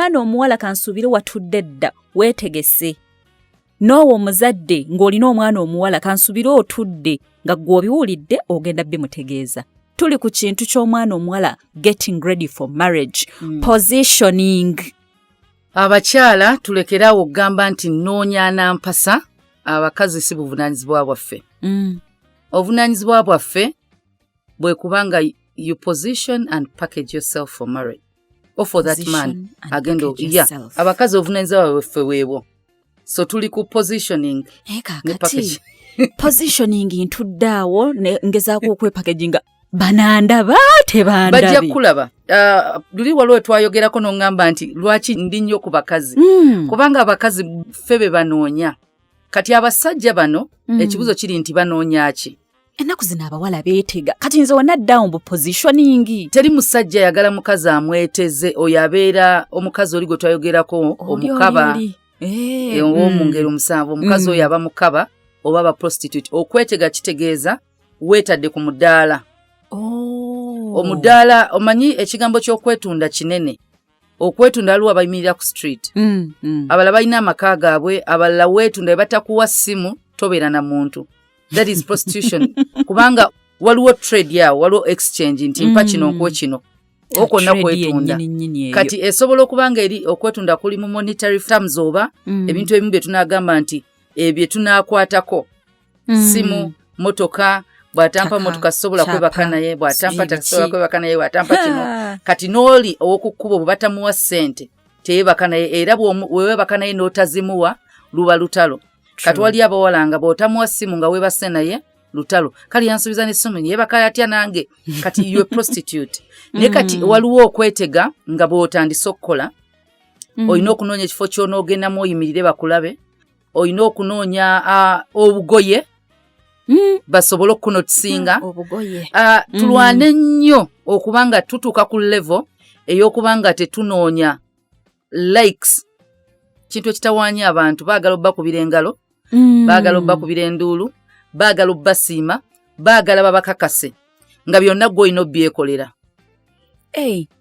mwana omuwala kansubire watudde dda weetegese n'owo omuzadde ng'olina omwana omuwala kansubire otudde nga gw'obiwulidde ogenda bimutegeeza. Tuli ku kintu ky'omwana omuwala getting ready for marriage, positioning. Abakyala tulekeraawo okugamba nti nnoonya anampasa, abakazi si buvunaanyizibwa bwaffe. Obuvunaanyizibwa bwaffe bwe kubanga you position and package yourself for marriage or for that man agenda abakazi obuvunaanyizibwa bwaffe weebwo. So tuli ku positioning ne package. Positioning ntuddaawo ngezaako okwepackaging banandaba tebandabi bajja kulaba. Luli waliwo twayogerako n'ongamba nti lwaki ndi nnyo ku bakazi kubanga abakazi ffe be banoonya. Kati abasajja bano ekibuzo kiri nti banoonya ki? Ennaku zino abawala beetega kati nze wonna down bu positioning. Teri musajja yagala mukazi amweteze, oyo abeera omukazi oli gwe twayogerako omukaba mu ngero musanvu. Omukazi oyo aba mukaba oba aba prostitute. Okwetega kitegeeza weetadde ku mudaala. Omudaala omanyi ekigambo ky'okwetunda kinene. Okwetunda aliwo abayimirira ku street. Abalala balina amaka gaabwe, abalala weetunda batakuwa ssimu tobeera na muntu. That is prostitution. Kubanga waliwo trade yawo, waliwo exchange nti mpa kino nkuwe kino. Okonna kwetunda. Kati esobola okubanga eri okwetunda kuli mu monetary terms oba ebintu ebimu bye tunagamba nti ebye tunaakwatako. Simu, motoka, bw'atampa motoka sobola kwebaka naye, bw'atampa taxi sobola kwebaka naye, bw'atampa kino. Kati n'oli ow'okukkuba bwe batamuwa ssente teyeebaka naye, era bw'ewebaka naye n'otazimuwa luba lutalo. Kati wali abawala nga bw'otamuwa ssimu nga weebase naye lutalo. Kali yansubiza n'essimu yeebaka yatya nange. Kati you prostitute. Naye kati waliwo okwetega nga bw'otandise okukola. Olina okunoonya ekifo ky'onoogendamu oyimirire bakulabe. Olina okunoonya obugoye. Basobole okunotisinga. Tulwane nnyo okubanga tutuuka ku level ey'okubanga tetunoonya likes. Kintu ekitawaanya abantu baagala obbakubira engalo, baagala obbakubira enduulu, baagala obbasiima, baagala babakakase nga byonna gwe olina obyekolera.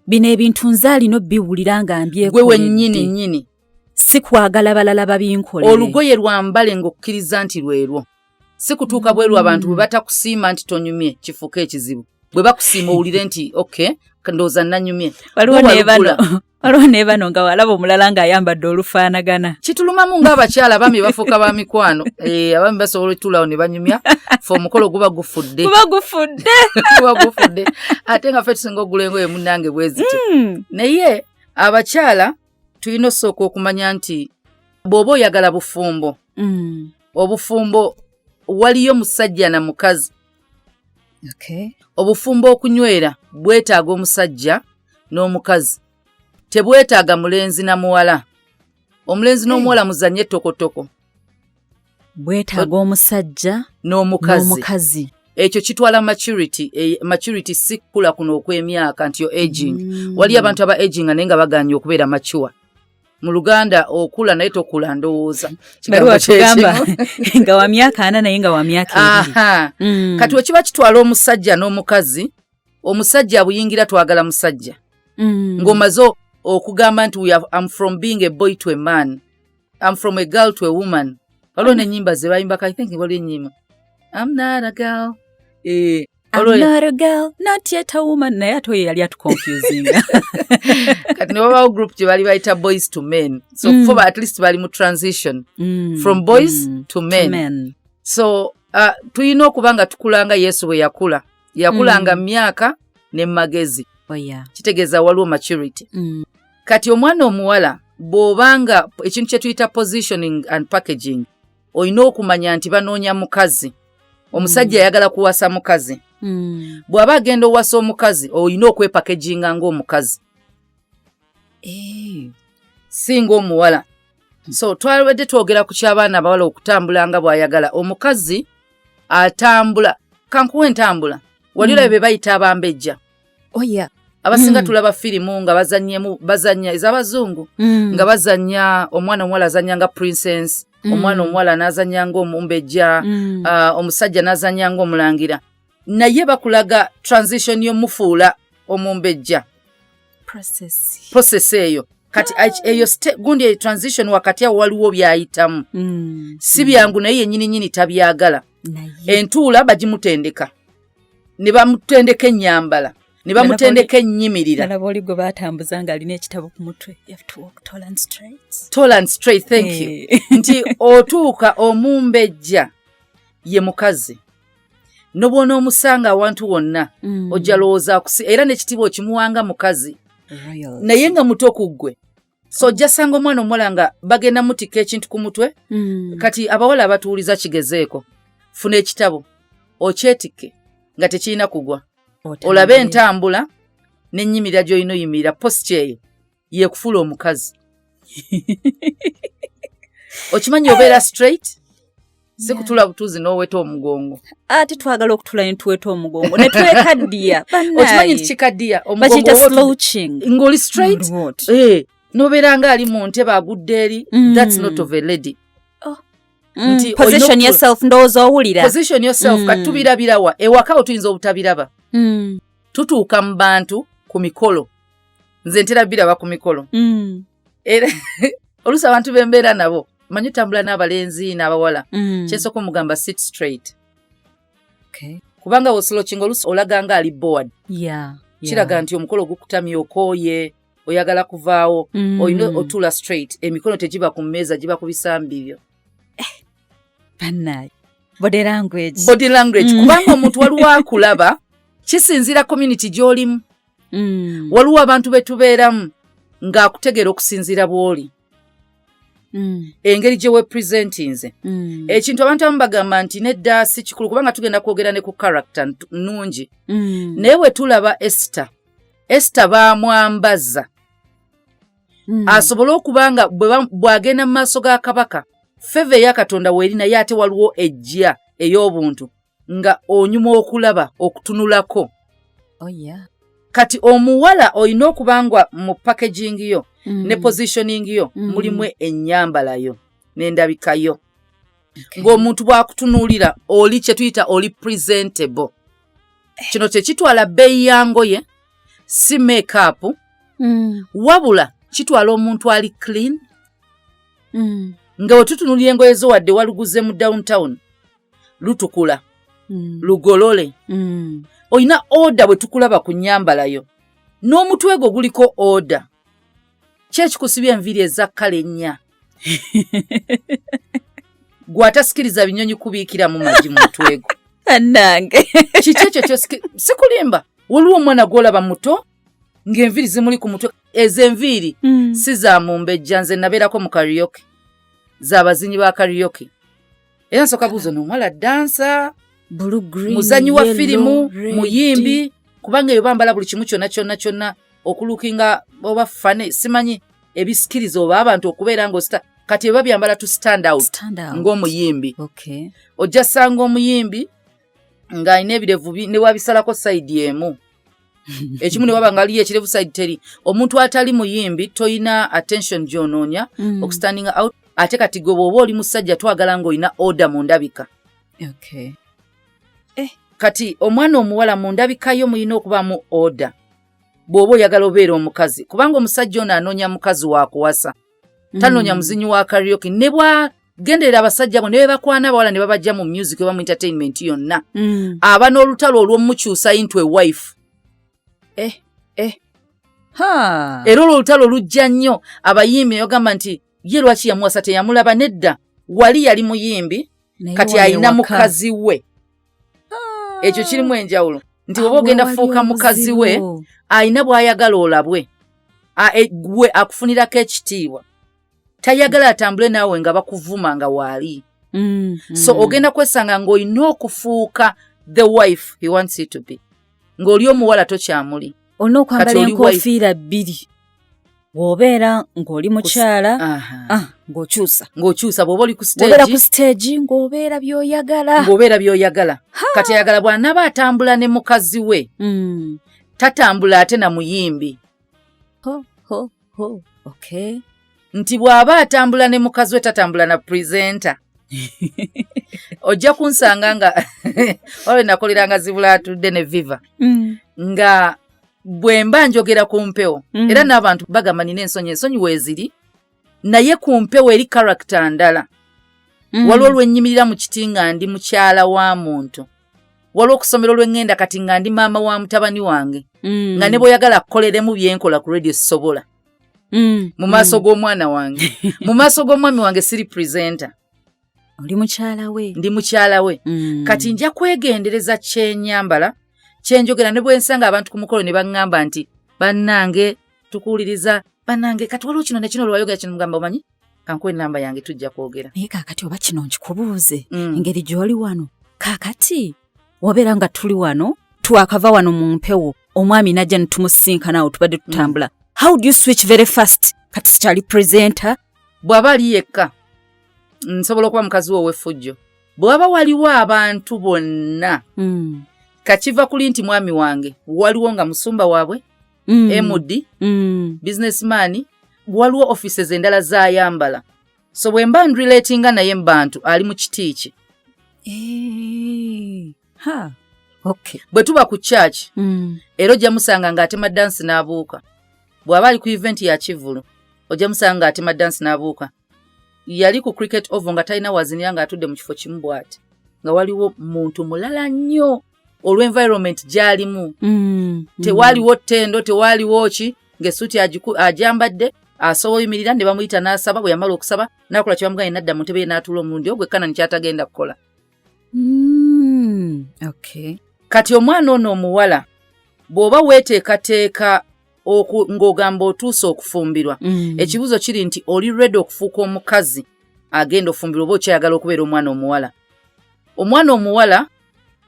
Bino ebintu nze alina obbiwulira nga mbyekoledde. Gwe wennyini nnyini. Si kwagala balala babinkolere. Olugoye lwambale ng'okkiriza nti lwerwo. Si kutuuka bweru abantu bwe batakusiima nti tonyumye kifuuka ekizibu. Bwe bakusiima owulire nti okay, ndowooza nanyumye. Waliwo ne bano nga walaba omulala ng'ayambadde olufaanagana. Kitulumamu ng'abakyala abami bafuuka ba mikwano. Abami basobola otulawo ne banyumya. Fe omukolo guba gufudde. Guba gufudde. Ate nga ffe tusinga ogula engoye munnange bwe zityo. Naye abakyala tulina osooka okumanya nti bw'oba oyagala bufumbo. Obufumbo waliyo musajja na mukazi. Obufumbo okunywera bwetaaga omusajja n'omukazi. Tebwetaaga mulenzi na muwala. Omulenzi n'omuwala muzannye tokotoko. Bwetaaga omusajja n'omukazi. Ekyo kitwala maturity. Maturity si kula kuno okw'emyaka nti yo aging. Wali abantu aba aging naye nga baganye okubeera mature. Mu Luganda okula naye tokula ndowooza. Kigambo kyekigamba nga wa myaka 4 naye nga wa myaka 2. Kati we kiba kitwala omusajja n'omukazi, omusajja abuyingira twagala musajja. Ng'omaze okugamba nti I'm from being a boy to a man. I'm from a girl to a woman. Waliwo n'ennyimba ze bayimbako, I think waliwo ennyimba. I'm not a girl. I'm not a girl, not yet a woman. Naye ate oyo yali atuconfusing. Kati ne wabawo group gye bali bayita boys to men. So for at least bali mu transition from boys to men. So tulina okuba nga tukulanga Yesu bwe yakula. Yakulanga myaka ne magezi. Kitegeeza waliwo maturity. Kati omwana omuwala bw'obanga ekintu kye tuyita positioning and packaging, olina okumanya nti banoonya mukazi. Omusajja ayagala kuwasa mukazi. Bw'aba agenda owasa omukazi olina okwepakeginga ng'omukazi. Singa omuwala. So twalwedde twogera ku ky'abaana abawala okutambula nga bw'ayagala. Omukazi atambula. Kankuwa entambula. Wali olaba be bayita abambejja. Abasinga tulaba firimu nga bazannya ez'abazungu. Nga bazannya omwana omuwala azannya nga princess. Omwana omuwala n'azannya ng'omumbejja. Omusajja n'azannya ng'omulangira. Naye bakulaga transition y'omufuula omumbejja. Process eyo. kati eyo gundi transition wakati awo waliwo byayitamu si byangu naye yennyini tabyagala entuula bagimutendeka ne bamutendeka ennyambala ne bamutendeka ennyimirira nalaba oli gwe baatambuza ng'alina ekitabo ku mutwe you have to walk tall and straight thank you nti otuuka omumbejja ye mukazi nobwona omusanga awantu wonna ojja lowooza era n'ekitiibwa okimuwanga mukazi naye nga muto ku ggwe so ojja sanga omwana omuwala nga bagenda mutika ekintu ku mutwe kati abawala abatuuliza kigezeeko funa ekitabo okyetike nga tekirina kugwa olabe entambula n'ennyimirira gy'olina oyimirira positi eyo yeekufuula omukazi okimanyi obeera straight si kutula butuuzi n'oweta omugongo ate twagala okutula ne tuweta omugongo ne twekaddiya okimanyi nti kikaddiya ng'oli straight n'obeera ng'ali mu ntebe agudde eri that's not of a lady position yourself ndowooza owulira position yourself kati tubirabirawa ewaka tuyinza obutabiraba tutuuka mu bantu ku mikolo nze ntera biraba ku mikolo era oluusi abantu bembeera nabo manyi tambula n'abalenzi n'abawala kyesooka omugamba sit straight kubanga wosolokinga oluusi olaganga ali board kiraga nti omukolo gukutamya okooye oyagala kuvaawo olina otula straight emikono tegiba ku mmeeza giba ku bisambi byo body language kubanga omuntu waliwo akulaba kisinziira community gy'olimu waliwo abantu betubeeramu ng'akutegeera okusinziira bw'oli engeri gye wepresentinze ekintu abantu abamu bagamba nti nedda si kikulu kubanga tugenda kwogera ne ku character nnungi naye bwe tulaba Esther baamwambaza asobole okuba nga bw'agenda mu maaso ga kabaka feva eya Katonda weeri naye ate waliwo ejja ey'obuntu nga onyuma okulaba okutunulako kati omuwala olina okubangwa mu packaging yo ne positioning yo mulimu ennyambalayo n'endabikayo ng'omuntu bw'akutunuulira oli kye tuyita oli presentable kino tekitwala bbeeyi ya ngoye si make-up wabula kitwala omuntu ali clean nga wetutunulira engoye zo wadde waluguze mu downtown lutukula lugolole olina order bwe tukulaba ku nnyambalayo n'omutwe gwo guliko order kyekikusibya enviiri eza kkale ennya gwatasikiriza binyonyi kubiikira mu magi mu mutwe gwo annange kiki ekyo sikulimba waliwo omwana gw'olaba muto ng'enviiri zimuli ku mutwe ezo enviiri si za mumbejja nze nabeerako mu karaoke z'abazinyi ba karaoke era nsooka buuzo n'omuwala dansa muzanyi wa firimu muyimbi kubanga eyo bambala buli kimu kyonna okulukinga oba fane simanyi ebisikiriza oba abantu okubeera ng'osita kati eba byambala tu stand out ng'omuyimbi ojja sanga omuyimbi ng'alina ebirevu ne wabisalako sayidi emu ekimu ne waba ng'aliyo ekirevu sayidi teri omuntu atali muyimbi toyina attention gy'onoonya okustandinga out ate kati gwe bw'oba oli musajja twagala ng'olina order mu ndabika kati omwana omuwala mu ndabikayo muyina okubaamu order bw'oba oyagala obeera omukazi kubanga omusajja ono anoonya mukazi wa kuwasa tanoonya muzinyi wa karaoke ne bwagenderera abasajja bo ne be bakwana abawala ne babajja mu music oba mu entertainment yonna aba n'olutalo olw'omukyusa into a wife era olwo olutalo lujja nnyo abayimbi yogamba nti ye lwaki yamuwasa teyamulaba nedda wali yali muyimbi kati alina mukazi we ekyo kirimu enjawulo nti oba ogenda fuuka mukazi we alina bw'ayagala olabwe gwe akufunirako ekitiibwa tayagala atambule naawe nga bakuvuma nga waali so ogenda kwesanga ng'olina okufuuka the wife he wants you to be ng'oli omuwala tokyamuli olina okwambala enkofiira bbiri bw'obeera ng'oli mukyala ng'okyusa bw'oba oli ku stage ng'obeera by'oyagala kati ayagala bw'anaaba atambula ne mukazi we tatambula ate na muyimbi nti bw'aba atambula ne mukazi we tatambula na presenter ojja kunsanga nga olwe nakoleranga zibula atudde ne viva nga bwe mba njogera ku mpewo era n'abantu bagamba nina ensonyi weeziri naye ku mpewo eri character ndala waliwo lwenyimirira mu kiti nga ndi mukyala wa muntu waliwo okusomero lwengenda kati nga ndi maama wa mutabani wange nga ne bw'oyagala kukoleremu byenkola ku radio sisobola mu maaso g'omwana wange mu maaso g'omwami wange siri presenter oli mukyala we ndi mukyala we kati nja kwegendereza kyenyambala kyenjogera ne bwe nsanga abantu ku mukolo ne baŋŋamba nti bannange tukuwuliriza bannange kati waliwo kino nekino lwayogera kino mugamba omanyi kankuwa ennamba yange tujja kwogera naye kaakati oba kino nkikubuuze engeri gy'oli wano kaakati wabeera nga tuli wano twakava wano mu mpewo omwami najja ne tumusinkana awo tubadde tutambula how do you switch very fast kati sikyali presenter bw'aba ali yekka nsobola okuba mukazi we ow'effujjo bw'aba waliwo abantu bonna kakiva kuli nti mwami wange waliwo nga musumba waabwe MD businessman waliwo offices endala z'ayambala so bwe mba nrelatinga naye mbantu ali mu kiti kye okay. bwe tuba ku church era ojja musanga ng'atema dansi n'abuuka bw'aba ali ku event ya kivulu ojja musanga ng'atema dansi n'abuuka yali ku cricket over nga talina wazinira ng'atudde mu kifo kimu bw'ati nga waliwo muntu mulala nnyo olw'environment gy'alimu tewaliwo ttendo tewaliwo ki ng'essuuti agyambadde asobola yimirira ne bamuyita n'asaba bwe yamala okusaba n'akola kye bamuganye n'adda mu ntebe ye n'atuula omulundi ogwo ekkanani kyatagenda kukola okay. kati omwana ono omuwala bw'oba weeteekateeka ng'ogamba otuuse okufumbirwa ekibuuzo kiri nti oli ready okufuuka omukazi agenda ofumbirwa oba okyayagala okubeera omwana omuwala omwana omuwala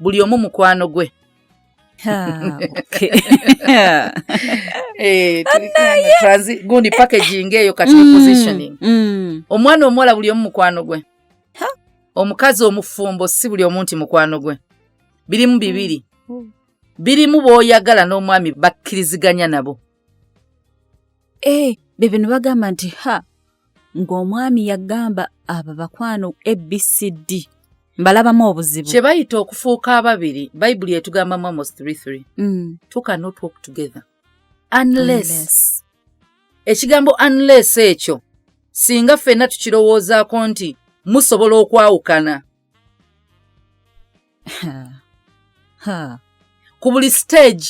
buli omu mukwano gwe gundi packaging eyo kati positioning omwana omuwala buli omu mukwano gwe omukazi omufumbo si buli omu nti mukwano gwe birimu bibiri birimu b'oyagala n'omwami bakkiriziganya nabo bebe ne bagamba nti ng'omwami yagamba abo bakwano ABCD mbalabamu obuzibu kye bayita okufuuka ababiri bayibuli etugambamu Amos 3:3 two cannot walk together unless ekigambo unless ekyo singa ffenna tukirowoozaako nti musobola okwawukana ku buli stage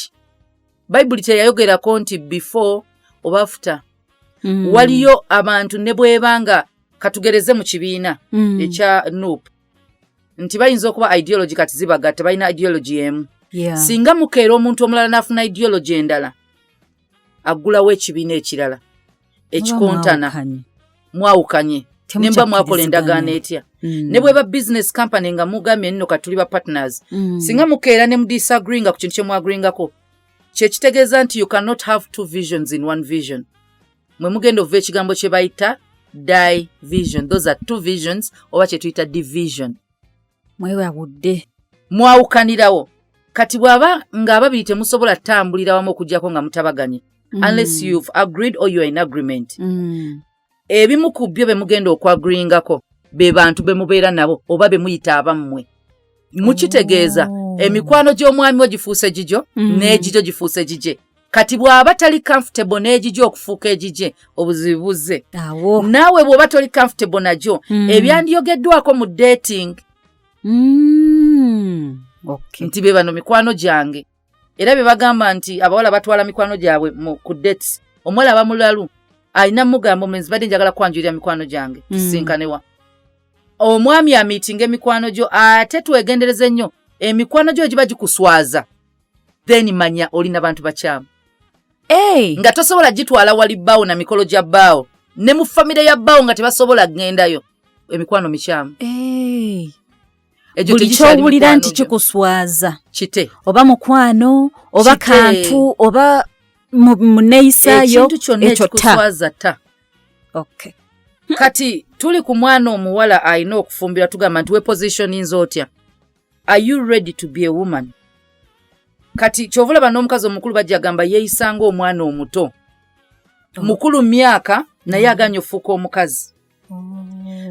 bayibuli teyayogerako nti before oba after waliyo abantu ne bwebanga katugereze mu kibiina ekya NUP nti bayinza okuba ideology kati zibagatta balina ideology emu singa mukeera omuntu omulala n'afuna ideology endala aggulawo ekibiina ekirala ekikontana mwawukanye nemba mwakola endagaano etya ne bweba business company nga mugambye nno katuli ba partners singa mukeera ne mudisagree nga ku kintu kyemwagringako kyekitegeeza nti you cannot have two visions in one vision mwe mugenda ova ekigambo kye bayita division those are two visions oba kye tuyita division mwewabudde mwawukanirawo kati bw'aba ng'ababiri temusobola tambulira wamu okuggyako nga mutabaganye unless you've agreed or you are in agreement ebimu ku byo be mugenda okwagringako be bantu be mubeera nabo oba be muyita abammwe mukitegeeza emikwano gy'omwami we gifuuse gigyo n'egigyo gifuuse gigye kati bw'aba tali comfortable n'egigyo okufuuka egigye obuzibu buzze naawe bw'oba toli comfortable nagyo ebyandiyogeddwako mu dating okay. nti be bano mikwano gyange era be bagamba nti abawala batwala mikwano gyabwe ku dates omuwala abamulalu alina mugamba omulenzi badde njagala kwanjulira mikwano gyange tusinkanewa omwami amiitinga emikwano gyo ate twegendereze nnyo emikwano gyo giba gikuswaza then manya olina bantu bakyamu nga tosobola gitwala wali bbaawo na mikolo gya bbaawo ne mu famire ya bbaawo nga tebasobola gendayo emikwano mikyamu buli kyowulira nti kikuswaza kite oba mukwano oba Kite. kantu oba muneeyisayo ekintu kyonna ekikuswaza ta okay. kati tuli ku mwana omuwala alina okufumbira tugamba nti we positioninze otya are you ready to be a woman kati kyovulaba n'omukazi omukulu bajja gamba yeeyisanga omwana omuto mukulu myaka naye aganya ofuuka omukazi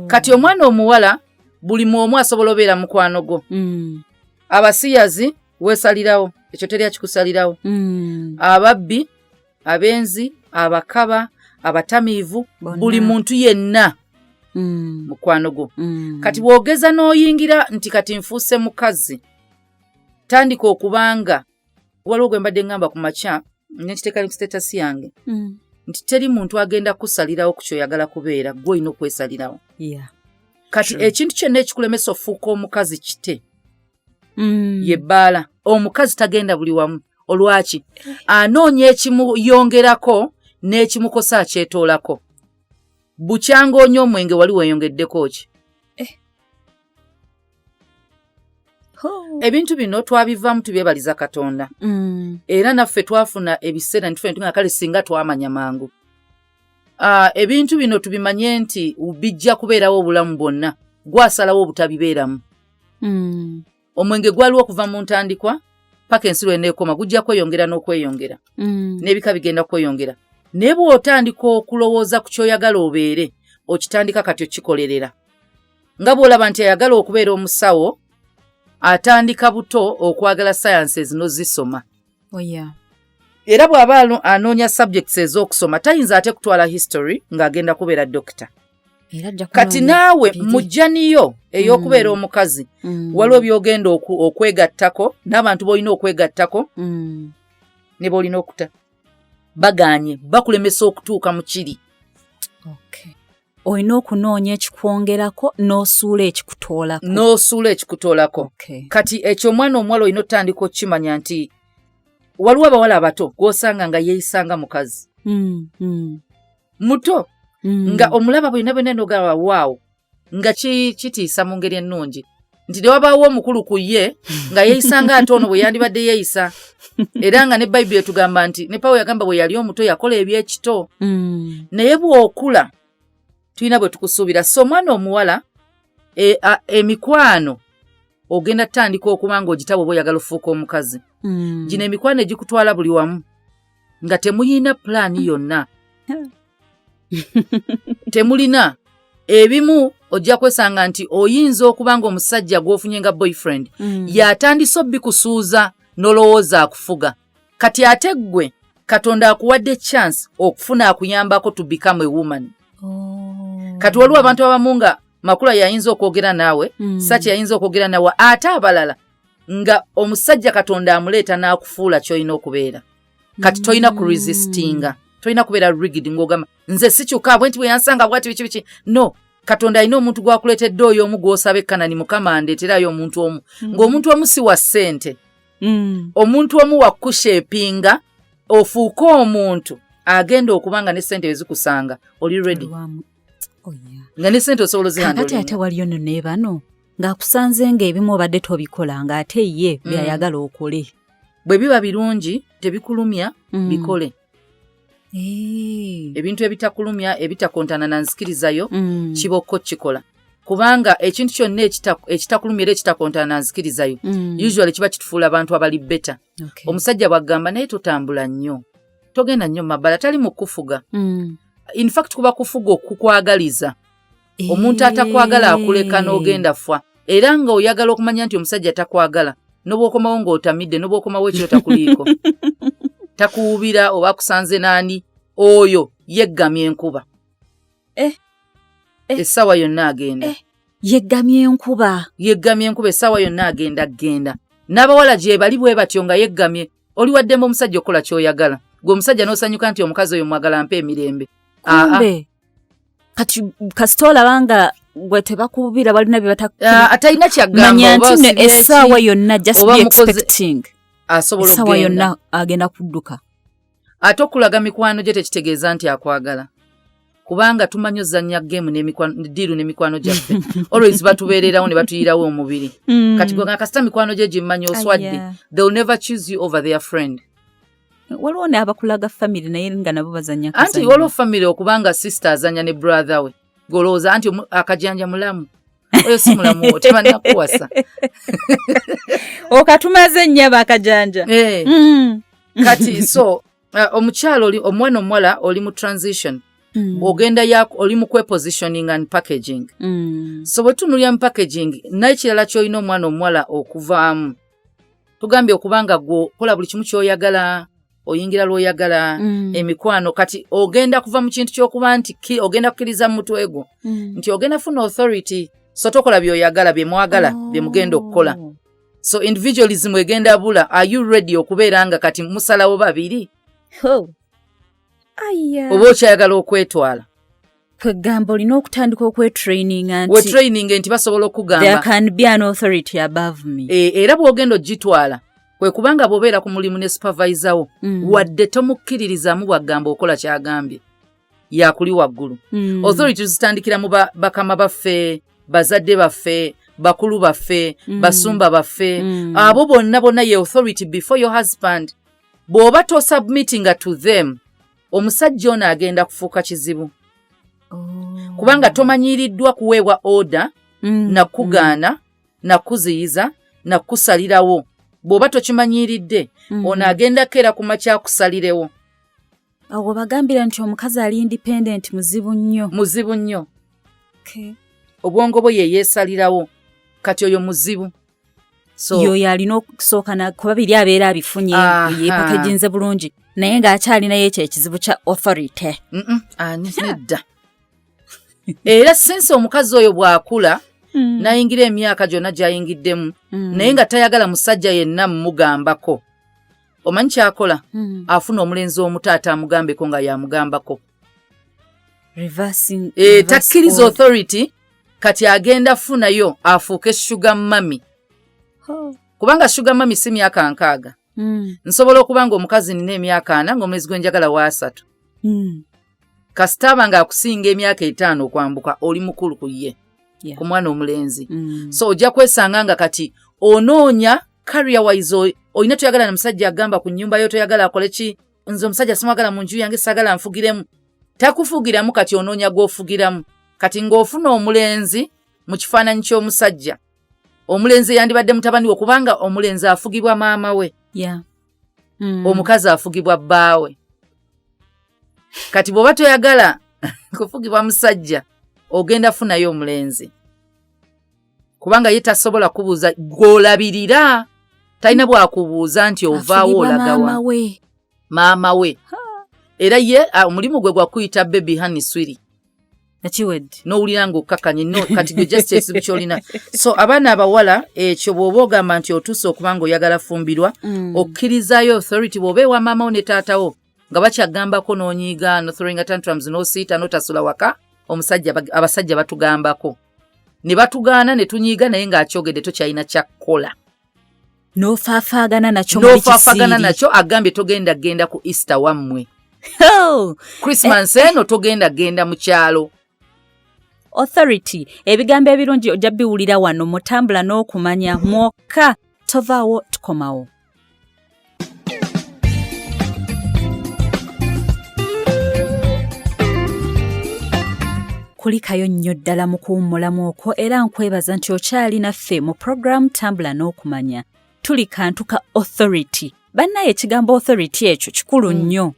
kati omwana omuwala buli mwomu asobola obeera mukwano gwo abasiyazi weesalirawo ekyo teri akikusalirawo. Ababbi, abenzi, abakaba, abatamiivu, buli muntu yenna mukwano gwo. Kati bwogeza n'oyingira nti kati nfuuse mukazi, tandika okubanga waliwo gwe mbadde ngamba ku makya nekiteeka ku status yange nti teri muntu agenda kusalirawo ku kyoyagala kubeera, gwe olina okwesalirawo. Kati ekintu kyonna ekikulemesa ofuuka omukazi kite yebbaala. Omukazi tagenda buli wamu. Olwaki? Anoonya ekimuyongerako n'ekimukosa akyetoolako. Bukyanga onye omwenge wali weeyongeddeko ki? Ebintu bino twabivaamu tubyebaliza Katonda. Era naffe twafuna ebiseera ntufene nga kale singa twamanya mangu. Ebintu bino tubimanye nti bijja kubeerawo obulamu bwonna, gwasalawo obutabibeeramu. Omwenge gwaliwo okuva mu ntandikwa paka ensi lw'eneekoma, gujja kweyongera n'okweyongera. N'ebika bigenda kweyongera. Naye bw'otandika okulowooza ku kyoyagala obeere, okitandika kati okikolerera. Nga bw'olaba nti ayagala okubeera omusawo, atandika buto okwagala sciences n'ozisoma. Era bw'aba anoonya subjects ez'okusoma, tayinza ate kutwala history ng'agenda kubeera doctor. Kati naawe mujjaniyo ey'okubeera omukazi, waliwo by'ogenda okwegattako, n'abantu b'olina okwegattako, ne b'olina okuta. Baganye, bakulemesa okutuuka mu kiri. Olina okunoonya ekikwongerako n'osuula ekikutoolako. Kati ekyo omwana omuwala olina otandika okukimanya nti waliwo abawala abato gw'osanga nga yeeyisanga mukazi. Muto. Nga omulaba bwina bwena n'ogamba waawo, nga kitiisa mu ngeri ennungi. Nti ne wabaawo omukulu ku ye nga yeeyisanga ate ono bwe yandibadde yeeyisa. Era nga ne Bayibuli etugamba nti ne Pawulo yagamba bwe yali omuto yakola eby'ekito. Naye bw'okula tulina bwe tukusuubira. So omwana omuwala emikwano ogenda tutandika okuba ng'ogitabo oba oyagala ofuuka omukazi. Gino emikwano egikutwala buli wamu nga temuyina pulaani yonna. Temulina. Ebimu ojja kwesanga nti oyinza okuba ng'omusajja gw'ofunye nga boyfriend yatandise obbikusuuza n'olowooza akufuga. Kati ate ggwe Katonda akuwadde chance okufuna akuyambako to become a woman. Kati waliwo abantu abamu nga Makula yayinza okwogera naawe, Sachi yayinza okwogera naawe, ate abalala nga omusajja Katonda amuleeta n'akufuula ky'olina okubeera. Kati toyina kuresistinga, toyina kubeera rigid ng'ogamba nze sikyuka bwe nti bwe yansanga bwati biki. No, Katonda alina omuntu gwakuleetedde oyo omu gw'osaba ekkanani, Mukama andeeterayo omuntu omu. Ng'omuntu omu si wa ssente. Omuntu omu wa kushepinga ofuuke omuntu agenda okubanga ne ssente ezikusanga. Oli ready? Nga ne ssente osobola ozihandling. Kakati ate waliyo nno ne bano ng'akusanze ng'ebimu obadde tobikola ng'ate ye byayagala okole. Bwe biba birungi tebikulumya bikole. Ebintu ebitakulumya ebitakontana na nzikirizayo kibokko kikola. Kubanga ekintu kyonna ekitakulumya era ekitakontana na nzikirizayo usually kiba kitufuula abantu abali beta. Omusajja bw'agamba naye totambula nnyo, togenda nnyo mabbala, tali mu kufuga. In fact kuba kufuga okukwagaliza. Omuntu atakwagala akuleka n'ogenda fwa. Era nga oyagala okumanya nti omusajja takwagala, n'obwokomawo ng'otamidde, n'obwokomawo ekiro takuliiko. Takuwubira oba akusanze naani, oyo yeggamye enkuba. Essaawa yonna agenda. Yeggamye enkuba essaawa yonna agenda. N'abawala gye bali bwe batyo nga yeggamye. Oli waddembe omusajja okola ky'oyagala. Gwe omusajja n'osanyuka nti omukazi oyo mwagala mpa emirembe. Kati kasita olabanga gwe tebakubira balina bye atalina kyagamba. Manya nti essaawa yonna just be expecting. Asobola okugenda. Essaawa yonna agenda kudduka. Ate okulaga mikwano gye tekitegeeza nti akwagala. Kubanga tumanyi ozannya game diiru n'emikwano gyaffe. Always batubeererawo ne batuyirawo omubiri. Kati gwe kasita mikwano gye gimmanyi oswadde. They will never choose you over their friend. Waliwo ne abakulaga family naye nga nabo bazannya kazannya. Anti waliwo family okubanga sister azannya ne brother we. Golooza anti akajanja mulamu. Oyo si mulamu tebanna kuwasa. Okatumaze nnyaba akajanja. Kati so omukyalo omwana omuwala oli mu transition. Ogenda oli mu kwepositioning and packaging. So bwe tunulya mu packaging naye kirala ky'olina omwana omuwala okuvaamu. tugambye okubanga gwo kola buli kimu ky'oyagala oyingira lw'oyagala emikwano kati ogenda kuva mu kintu ky'okuba nti ogenda kukkiriza mu mutwe gwo nti ogenda funa authority so tokola by'oyagala bye mwagala bye mugenda okukola so individualism egenda bula. Are you ready okubeera nga kati musalawo babiri oba okyayagala okwetwala kwegamba olina okutandika okwetraininga nti wetraining nti basobola okugamba there can be an authority above me era bw'ogenda ogitwala kwe kubanga bw'obeera ku mulimu ne supervisor wo wadde tomukkiririzamu bwagamba okola kyagambye yakuli waggulu authority zitandikira mu bakama baffe bazadde baffe bakulu baffe basumba baffe abo bonna ye authority before your husband. Bw'oba tosubmittinga to them omusajja ono agenda kufuuka kizibu kubanga tomanyiriddwa kuweebwa order nakugaana nakuziyiza nakusalirawo. Bw'oba tokimanyiridde ono agenda kera ku makya akusalirewo. Awo bagambira nti omukazi ali independent muzibu nnyo. Obwongo bwe ye yeesalirawo kati oyo muzibu. So yo yalina okusooka kuba biri abeera abifunye yeepakeginze bulungi naye ng'akyalina ekyo ekizibu kya authority. Nedda. Era since omukazi oyo bw'akula nayingira emyaka gyonna gy'ayingiddemu naye nga tayagala musajja yenna mumugambako. Omanyi kyakola afuna omulenzi omuto amugambeko nga yamugambako. Takkiriza authority kati agenda funayo afuuke sugar mami. Kubanga sugar mami si myaka 6. Nsobola okubanga omukazi nina emyaka 4 ng'omwezi gwenjagala wa 3. Kasitaba nga akusinga emyaka 5 okwambuka oli mukulu ku ye ku mwana omulenzi. So ojja kwesanga nga kati onoonya career wise oyina toyagala na musajja agamba ku nnyumba yo toyagala akole ki nze omusajja simwagala mu nju yange sagala nfugiremu. Takufugiramu kati onoonya gw'ofugiramu. Kati ng'ofuna omulenzi mu kifaananyi ky'omusajja omulenzi yandibadde mutabani we kubanga omulenzi afugibwa maama we omukazi afugibwa bbaawe. Kati bw'oba toyagala kufugibwa musajja ogenda funayo omulenzi kubanga ye tasobola kubuuza gw'olabirira talina bwakubuuza nti ovaawo olagawa maama we. Era ye omulimu gwe gwa kuyita baby honey sweetie n'owulira ng'okkakanye kati gwe just ekizibu ky'olina. So abaana abawala ekyo bw'oba ogamba nti otuuse okubanga oyagala fumbirwa okkirizaayo authority bw'oba ewa maama wo ne taatawo nga bakyagambako n'onyiiga no throwing tantrums n'osiita n'otasula waka abasajja batugambako ne batugaana ne tunyiiga naye ng'akyogedde tokyalina kyakkola n'ofaafaagana nakyo agambye togenda genda ku Easter wammwe Christmas eno togenda genda mu kyalo. Authority ebigambo ebirungi ojja biwulira wano mu Tambula n'okumanya mwokka tovaawo tukomawo. Kulikayo nnyo ddala mu kuwummulamu okwo era nkwebaza nti okyali naffe mu program Tambula n'okumanya. Tuli kantu ka authority. Bannaye ekigambo authority ekyo kikulu nnyo.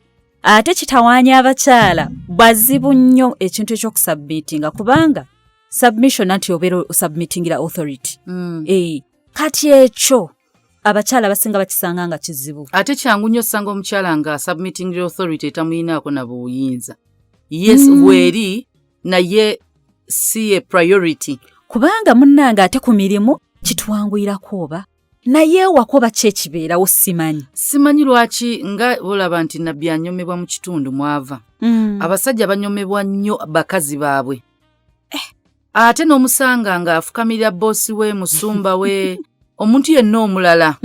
Ate kitawaanya abakyala bazibu nnyo ekintu ekyokusubmittinga kubanga submission anti obeera osubmittingira authority. Kati ekyo abakyala basinga bakisanga nga kizibu. Ate kyangu nnyo osanga omukyala nga submittingira authority etamuyinaako na buyinza. Yes, bweri naye si a priority. Kubanga munnanga ate ku mirimu kitwanguyirako oba naye wakoba kyekibeerawo simanyi lwaki nga olaba nti nabbi anyomebwa mu kitundu mwava. Abasajja banyomebwa nnyo bakazi baabwe. Ate n'omusanga nga afukamirira boosi we musumba we omuntu yenna omulala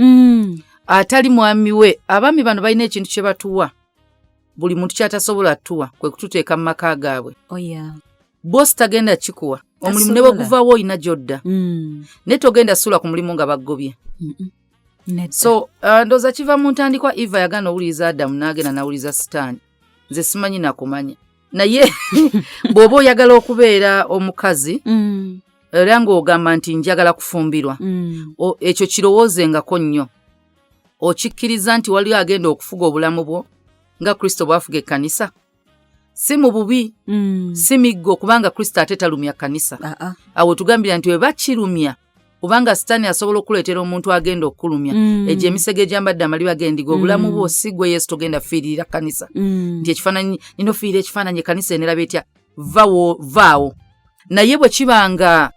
atali mwami we. Abaami bano balina ekintu kye batuwa buli muntu kyatasobola tuwa kwe kututeeka mu maka gaabwe. Boosi tagenda kikuwa omulimu ne bwe guvaawo olina gyodda naye togenda sula ku mulimu nga baggobye. So ndooza kiva mu ntandikwa Eva yagana owuliriza Adamu n'agenda n'awuliriza Sitaani. Nze simanyi nakumanya naye bw'oba oyagala okubeera omukazi era ng'ogamba nti njagala kufumbirwa ekyo kirowoozengako nnyo. Okikkiriza nti wali agenda okufuga obulamu bwo nga Kristo bw'afuga ekkanisa. Si mu bubi si miggo kubanga Kristo ate talumya kkanisa. Awo tugambira nti we bakirumya Kubanga sitaani asobola okuleetera omuntu agenda okukulumya. Egyo emisege gyambadde amaliba g'endiga obulamu bwo si gwe Yesu togenda fiirira kanisa. Nti ekifaananyi nino fiirira ekifaananyi ekkanisa eneraba etya vaawo. Naye bwe kibanga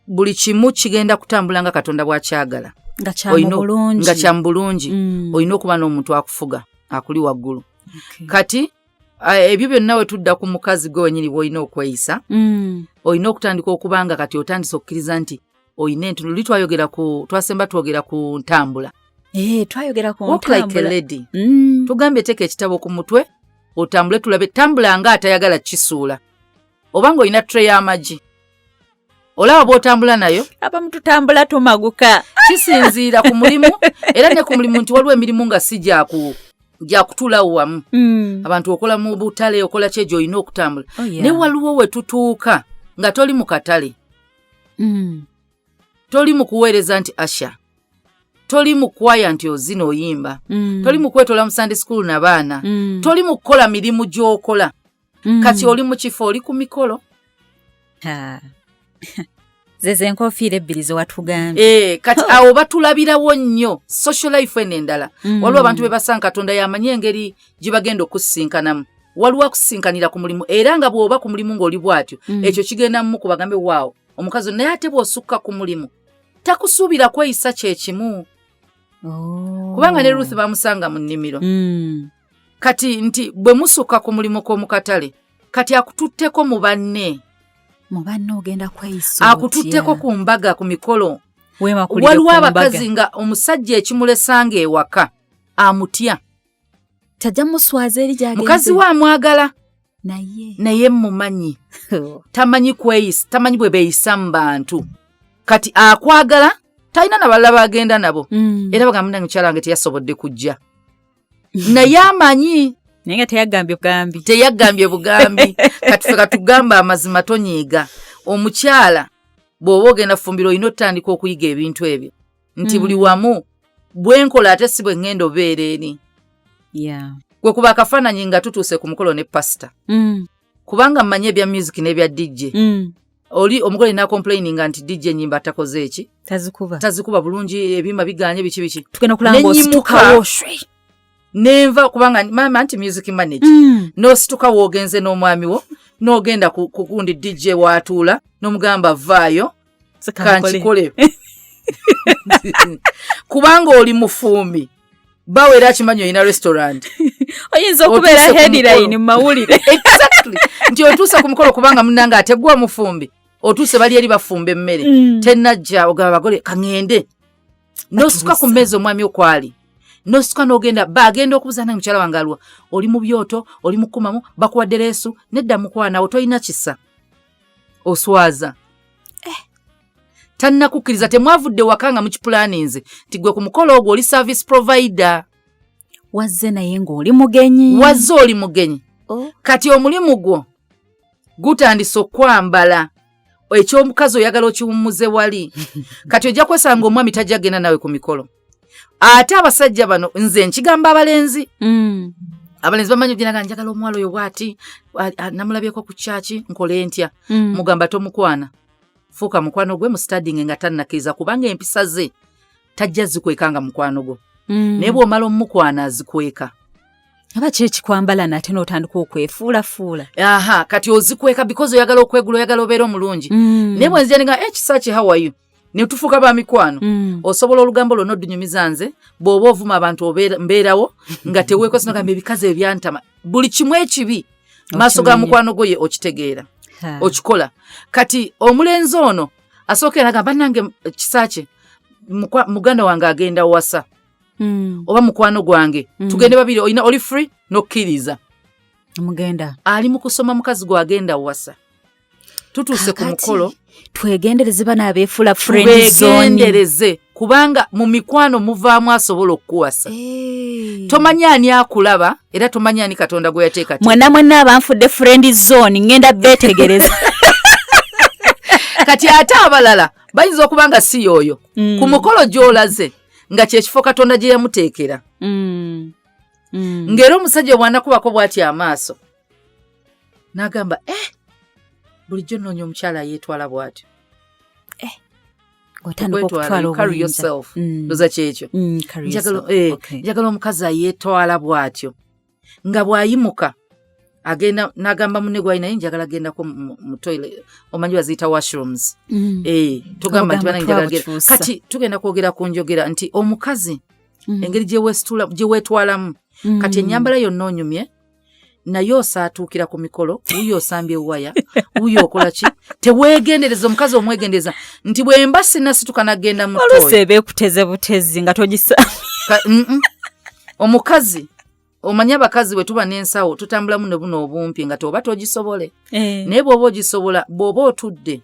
buli kimu kigenda kutambula nga Katonda bw'akyagala. Nga kya bulungi. Olina okuba n'omuntu akufuga akuli waggulu. Kati ebyo byonna we tudda ku mukazi gwe wenyini bw'olina okweyisa. Olina okutandika okubanga kati otandise okukkiriza nti oyina entunuli twasemba twogera ku ntambula. Twayogera ku ntambula. Walk like a lady. Tugambye teeka ekitabo ku mutwe otambule tulabe tambula nga atayagala kisuula. Obanga olina tray y'amagi. Olaba bw'otambula nayo. Abamu tutambula tumaguka. Kisinziira ku mulimu era ne ku mulimu nti waliwo emirimu nga si gyakutulawo wamu. Abantu okola mu butale okola kyejo olina okutambula. Ne waliwo we tutuuka nga toli mu katale. Toli mu kuweereza nti asha. Toli mu kwaya nti ozina oyimba. Toli mu kwetola mu Sunday school n'abaana. Toli mu kukola mirimu gy'okola. Kati oli mu kifo oli ku mikolo. Zeze enkofiira ebbiri ze watugambye. Kati awo batulabirawo nnyo social life endala. Waliwo abantu be basanga Katonda yamanyi engeri gye bagenda okusinkanamu. Waliwo akusinkanira ku mulimu era nga bw'oba ku mulimu ng'oli bw'atyo ekyo kigenda mu kubagambe waawo omukazi naye ate bw'osukka ku mulimu takusuubira kweyisa kye kimu. Kubanga ne Ruth bamusanga mu nnimiro. Kati nti bwe musukka ku mulimu kw'omu katale kati akututteko mu banne. Ogenda kweyisa. Akututteko ku mbaga ku mikolo. Waliwo abakazi nga omusajja ekimulesanga ewaka amutya. Tajja muswaza eri gy'agenze. Mukazi we amwagala. Naye mumanyi. Tamanyi kweyisa, tamanyi bwe beeyisa mu bantu. Kati akwagala talina na balala bagenda nabo. Era bagamba nange mukyala wange teyasobodde kujja. Naye amanyi. Naye nga teyaggambye bugambi. Kati ffe katugamba amazima tonyiiga. Omukyala bw'oba ogenda fumbiro olina otandika okuyiga ebintu ebyo. Nti buli wamu bwenkola ate si bwe ngenda obeera eri. Gwe kuba akafaananyi nga tutuuse ku mukolo ne pasita. Kubanga mmanyi ebya music n'ebya DJ. Oli omugole na complaininga nti DJ nyimba atakoze eki. Tazikuba bulungi ebimba biganye biki. Tukena kulanga ositukawo shwe. Nenva kubanga mama anti music manager. No situka wogenze n'omwami wo. N'ogenda ku kundi DJ watuula. N'omugamba vaayo. Kanchikole. Kubanga oli mufumbi. Bawe era kimanyo ina restaurant. Oyinza okubeera headline mu mawulire. Exactly. Nti otuusa ku mukolo kubanga munanga ategwa mufumbi. Otuuse bali eri bafumba emmere. Tenajja ogaba bagole kangende. N'osituka ku mmeeza omwami okwali. N'osituka n'ogenda bagenda okubuza nange mukyala wange alwa. Oli mu byoto, oli mu kumamu, bakuwadde leesu, nedda mukwana awo tolina kisa. Oswaza. Tannakukkiriza temwavudde wakanga mu kipulaninze nti gwe ku mukolo ogwo oli service provider. Wazze naye ng'oli mugenyi. Wazze oli mugenyi. Kati omulimu gwo gutandise okwambala ekyomukazi oyagala okiwummuze wali. Kati ojja kwesanga omwami tajja genda nawe ku mikolo. Ate abasajja bano nze nkigamba abalenzi. Abalenzi bamanyi ogenda njagala omuwala oyo bw'ati namulabyeko ku kyaki nkole ntya. Mugamba tomukwana. Fuuka mukwano gwe mu studying nga tannakkiriza kubanga empisa ze tajja zikwekanga mukwano gwo. Naye bw'omala omukwana azikweka. Aba kyekikwambala nate n'otandika okwefuulafuula. Kati ozikweka because oyagala okwegula oyagala obeera omulungi. Naye bwe nzija nga Kisaaki how are you? Ne tufuuka ba mikwano. Osobola olugambo lwonna oddunyumiza nze bw'oba ovuma abantu mbeerawo nga teweekosa nogamba ebikazi ebyantama. Buli kimu ekibi maaso ga mukwano gwo ye okitegeera. Okikola. Kati omulenzi ono asookera agamba nange Kisaaki muganda wange agenda wasa. Oba mukwano gwange tugende babiri olina oli free nokkiriza. Mugenda. Ali mu kusoma mukazi gwe agenda wasa. Tutuuse ku mukolo. Twegendereze bana abeefula friend zone. Twegendereze kubanga mu mikwano muvaamu asobola okuwasa. Tomanya ani akulaba era tomanya ani Katonda gwe yateeka. Mwana abanfudde friend zone ngenda betegereza. Kati ate abalala bayinza okubanga si yoyo. Ku mukolo gy'olaze nga kyekifo Katonda gye yamuteekera. Ngero omusajja bw'anakubako bw'ati amaaso. N'agamba bulijjo nnoonya omukyala yeetwala bw'atyo. carry yourself ndoza kyekyo njagala omukazi ayeetwala bw'atyo nga bw'ayimuka agenda n'agamba munne gw'alina naye njagala agendako mu toilet omanyi baziyita washrooms tugamba nti bananjagala kati tugenda kwogera ku njogera nti omukazi engeri gye weetwalamu kati ennyambala yonna onyumye naye osaatuukira ku mikolo wuyo osambye waya wuyo okola ki teweegendereza omukazi omwegendereza nti bwemba sinasituka nagenda mu oluusi eba ekuteze butezi nga togisambye omukazi omanya abakazi bwe tuba n'ensawo tutambulamu ne buno obumpi nga toba togisobole naye bw'oba ogisobola bw'oba otudde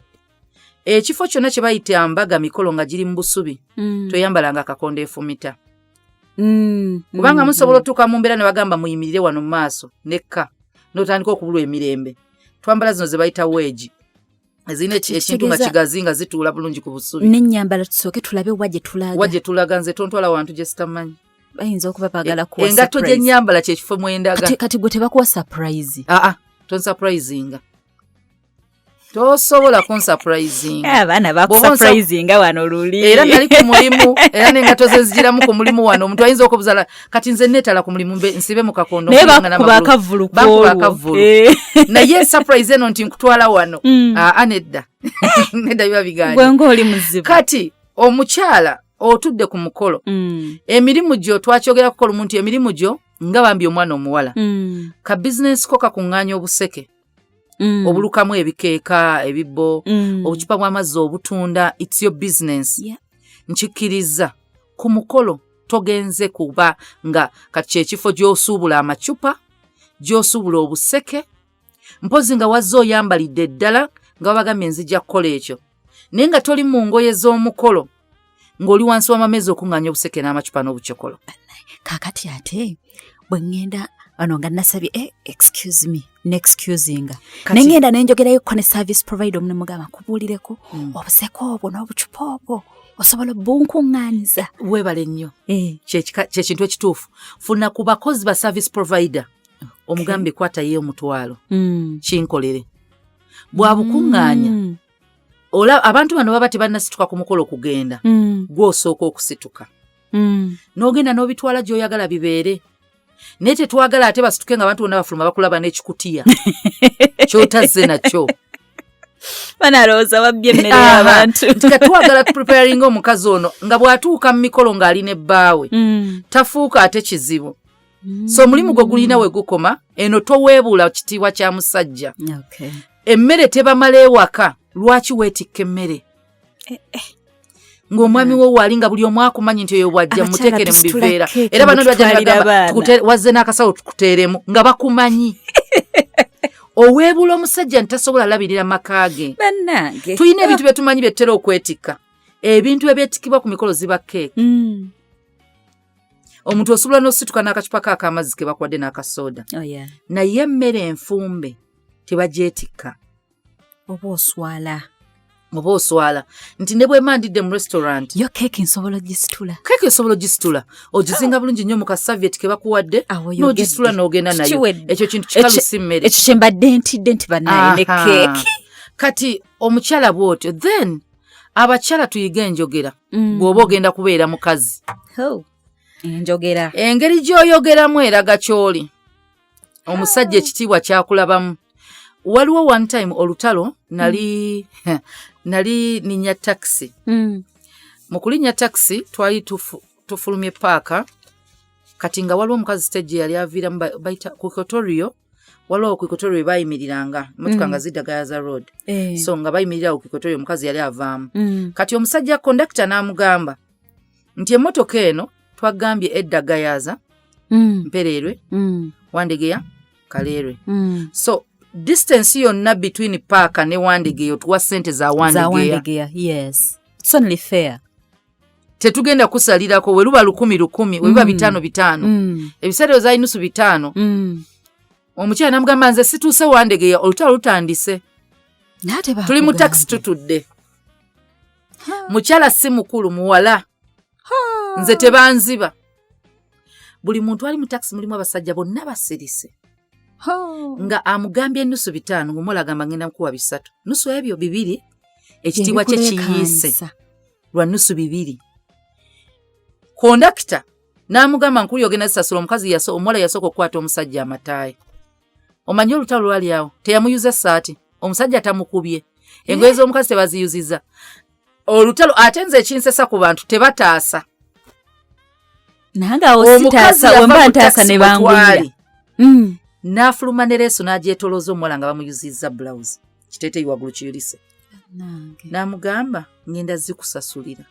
ekifo kyonna kye bayita mbaga mikolo nga giri mu busubi toyambalanga akakondo efumita kubanga musobola otuuka mu mbeera ne bagamba muyimirire wano mu maaso nekka n'otandika okubulwa emirembe twambala zino ze bayita weegi ezirina ekintu nga kigazi nga zituula bulungi ku busubi n'ennyambala tusooke tulabe wa gye tulaga nze tontwala wantu gye sitamanyi bayinza okuba baagala kuwa engatto gy'ennyambala kyekifo mwendaga kati gwe tebakuwa surprise tonsurprisinga tosobola kunsurprisinga abaana bakusurprisinga wano luli era nali ku mulimu era n'engatto ze zigiramu ku mulimu wano omuntu ayinza okubuzala kati nze neetala ku mulimu nsibe mu kakondo naye bakuba akavulu naye surprise eno nti nkutwala wano nedda nedda biba biganje gwenga oli muzibu kati omukyala otudde ku mukolo emirimu gyo twakyogera kukola omuntu emirimu gyo nga bambi omwana omuwala ka bizinesi ko kakuŋŋaanya obuseke obulukamu ebikeeka ebibbo obucupa bw'amazzi obutunda it's your business nkikkiriza ku mukolo togenze kuba nga kati kyekifo gy'osuubula amacupa gy'osuubula obuseke mpozi nga wazze oyambalidde ddala nga babagambye nzijja kukola ekyo naye nga toli mu ngoye z'omukolo ng'oli wansi w'amamezi okuŋŋaanya obuseke n'amacupa n'obucokolo kaakati ate bwe ŋŋenda wano nga nasabye excuse me n'excusinga naye ŋŋenda nenjogerayo ko ne service provider omu ne mugamba kubuulireko obuseke obwo n'obucupa obwo osobola bunkuŋŋaaniza weebale nnyo kyekintu ekituufu funa ku bakozi ba service provider omugambe kwatayo omutwalo kinkolere bwabukuŋŋaanya abantu bano baba tebannasituka ku mukolo kugenda gw'osooka okusituka n'ogenda n'obitwala gy'oyagala bibeere naye tetwagala ate basituke nga abantu bonna bafuluma bakulaba n'ekikutiya ky'otazze nakyo banalowooza wabbye emmere y'abantu nti katwagala preparinga omukazi ono nga bw'atuuka mu mikolo ng'ali ne bbaawe tafuuka ate kizibu so omulimu gwe gulina we gukoma eno toweebuula kitiibwa kya musajja emmere tebamala ewaka lwaki weetikka emmere ng'omwami wo waali nga buli omu akumanyi nti oyo bwajja muteekere mu biveera era bano bajja wazze n'akasawo tukuteeremu nga bakumanyi oweebula omusajja ntasobola labirira maka ge tulina ebintu bye tumanyi bye tutera okwetikka ebintu ebyetikibwa ku mikolo ziba keeki omuntu osobola n'osituka n'akacupa ke ak'amazzi ke bakuwadde n'akasooda naye emmere enfumbe tebagyetikka oba oswala nti ne bwe mandidde mu restaurant yo keeki nsobola gisitula ogizinga bulungi nnyo mu kasaviet ke bakuwadde n'ogisitula n'ogenda nayo ekyo kintu kikalusi mmere ekyo kye mbadde ntidde nti banaye ne keeki kati omukyala bw'otyo then abakyala tuyiga enjogera bw'oba ogenda kubeera mukazi enjogera engeri gy'oyogeramu eraga ky'oli omusajja ekitiibwa kyakulabamu waliwo one time olutalo nali ninya taxi mu kulinnya taxi twali tufulumye paaka kati nga waliwo omukazi stage yali aviiramu bayita ku Equatorio waliwo ku Equatorio bayimiriranga motoka nga zidda Gayaza road so nga bayimirira ku Equatorio omukazi yali avaamu kati omusajja kondakita n'amugamba nti emmotoka eno twagambye edda Gayaza Mpererwe Wandegeya Kaleerwe so distance yonna between paaka ne Wandegeya otuwa ssente za Wandegeya yes it's only fair tetugenda kusalirako we luba 1,000 we luba 5,500 ebiseera oza inusu 5 omukyala namugamba nze situuse Wandegeya olutalo lutandise tuli mu taxi tutudde mukyala si mukulu muwala nze tebanziba buli muntu ali mu taxi mulimu abasajja bonna basirise nga amugambye nusu 5 ng'omulagamba ngenda nkuwa 3 nusu ebyo 2 ekitiibwa kye kiyiise lwa nusu 2. Kondakita n'amugamba nkuli ogenda sasula omukazi omuwala yasooka okukwata omusajja amataayi. Omanyi olutalo lwali awo teyamuyuza ssaati, omusajja tamukubye, engoye z'omukazi tebaziyuziza. Olutalo ate nze ekinsesa ku bantu tebataasa. Nange awo sitaasa wemba ntaasa ne bangulira. N'afuluma ne leeso n'agyetolooza omuwala nga bamuyuzizza blouse. Kiteeteeyi waggulu kiyulise. N'amugamba ngenda zikusasulira.